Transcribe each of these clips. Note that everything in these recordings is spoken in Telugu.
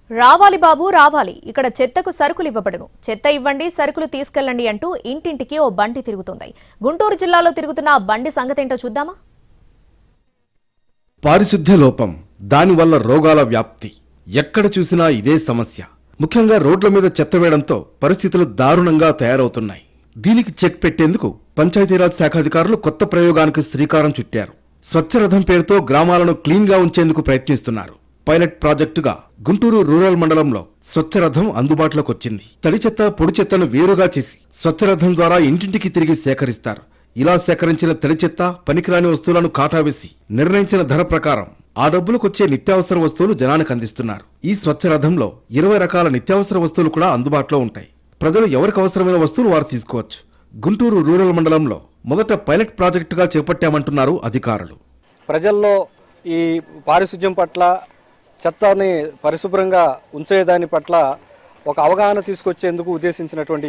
రావాలి బాబు రావాలి ఇక్కడ చెత్తకు సరుకులు ఇవ్వబడును చెత్త ఇవ్వండి సరుకులు తీసుకెళ్లండి అంటూ ఇంటింటికి ఓ బండి తిరుగుతుంది గుంటూరు జిల్లాలో తిరుగుతున్న ఆ బండి సంగతేంటో చూద్దామా పారిశుద్ధ్య లోపం దానివల్ల రోగాల వ్యాప్తి ఎక్కడ చూసినా ఇదే సమస్య ముఖ్యంగా రోడ్ల మీద చెత్త వేయడంతో పరిస్థితులు దారుణంగా తయారవుతున్నాయి దీనికి చెక్ పెట్టేందుకు పంచాయతీరాజ్ శాఖ అధికారులు కొత్త ప్రయోగానికి శ్రీకారం చుట్టారు స్వచ్ఛరథం పేరుతో గ్రామాలను క్లీన్ గా ఉంచేందుకు ప్రయత్నిస్తున్నారు పైలట్ ప్రాజెక్టుగా గుంటూరు రూరల్ మండలంలో స్వచ్ఛరథం అందుబాటులోకి వచ్చింది తడి చెత్త పొడి చెత్తను వేరుగా చేసి స్వచ్ఛరథం ద్వారా ఇంటింటికి తిరిగి సేకరిస్తారు ఇలా సేకరించిన తడి చెత్త పనికిరాని వస్తువులను కాటావేసి నిర్ణయించిన ధర ప్రకారం ఆ డబ్బులకొచ్చే నిత్యావసర వస్తువులు జనానికి అందిస్తున్నారు ఈ స్వచ్ఛరథంలో 20 రకాల నిత్యావసర వస్తువులు కూడా అందుబాటులో ఉంటాయి ప్రజలు ఎవరికి అవసరమైన వస్తువులు వారు తీసుకోవచ్చు గుంటూరు రూరల్ మండలంలో మొదట పైలట్ ప్రాజెక్టుగా చేపట్టామంటున్నారు అధికారులు ప్రజల్లో ఈ పారిశుధ్యం పట్ల చెత్తని పరిశుభ్రంగా ఉంచేదాని పట్ల ఒక అవగాహన తీసుకొచ్చేందుకు ఉద్దేశించినటువంటి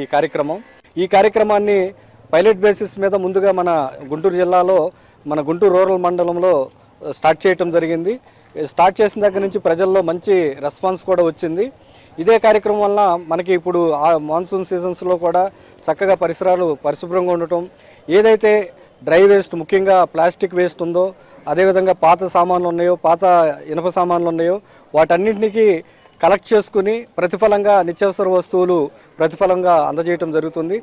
ఈ కార్యక్రమాన్ని పైలట్ బేసిస్ మీద ముందుగా మన గుంటూరు జిల్లాలో మన గుంటూరు రూరల్ మండలంలో స్టార్ట్ చేయటం జరిగింది. స్టార్ట్ చేసిన దగ్గర నుంచి ప్రజల్లో మంచి రెస్పాన్స్ కూడా వచ్చింది. ఇదే కార్యక్రమం వల్ల మనకి ఇప్పుడు మాన్సూన్ సీజన్స్లో కూడా చక్కగా పరిసరాలు పరిశుభ్రంగా ఉండటం, ఏదైతే డ్రై వేస్ట్ ముఖ్యంగా ప్లాస్టిక్ వేస్ట్ ఉందో, అదేవిధంగా పాత సామాన్లు ఉన్నాయో, పాత ఇనప సామాన్లు ఉన్నాయో వాటన్నింటినీ కలెక్ట్ చేసుకుని ప్రతిఫలంగా నిత్యావసర వస్తువులు ప్రతిఫలంగా అందజేయటం జరుగుతుంది.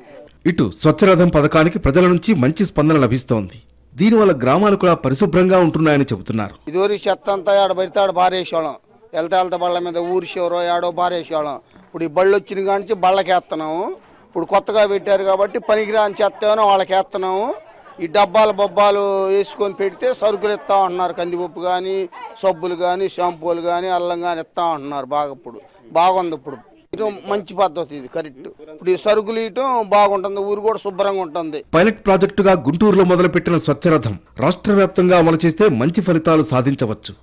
ఇటు స్వచ్ఛరథం పథకానికి ప్రజల నుంచి మంచి స్పందన లభిస్తోంది. దీనివల్ల గ్రామాలు కూడా పరిశుభ్రంగా ఉంటున్నాయని చెబుతున్నారు. ఇదివరకు చెత్త అంతా ఆడబడితే ఆడ బారేసేవాళ్ళం, వెళ్తా బళ్ళ మీద ఊరి చివరో ఆడో బారేసేవాళ్ళం. ఇప్పుడు ఈ బళ్ళు వచ్చిన కానించి బళ్ళకేస్తున్నాము. ఇప్పుడు కొత్తగా పెట్టారు కాబట్టి పనికిరాని చెత్త ఏమో వాళ్ళకేస్తున్నాము. ఈ బొబ్బాలు వేసుకొని పెడితే సరుకులు ఇస్తా ఉంటున్నారు. కందిపప్పు కానీ, సబ్బులు కానీ, షాంపూలు కానీ, అల్లం కానీ ఇస్తా ఉంటున్నారు. ఇప్పుడు బాగుంది. ఇప్పుడు మంచి పద్ధతి, ఇది కరెక్ట్. ఇప్పుడు ఈ సరుకులు ఇయటం బాగుంటుంది, ఊరు కూడా శుభ్రంగా ఉంటుంది. పైలట్ ప్రాజెక్టుగా గుంటూరులో మొదలుపెట్టిన స్వచ్ఛరథం రాష్ట్ర వ్యాప్తంగా అమలు చేస్తే మంచి ఫలితాలు సాధించవచ్చు.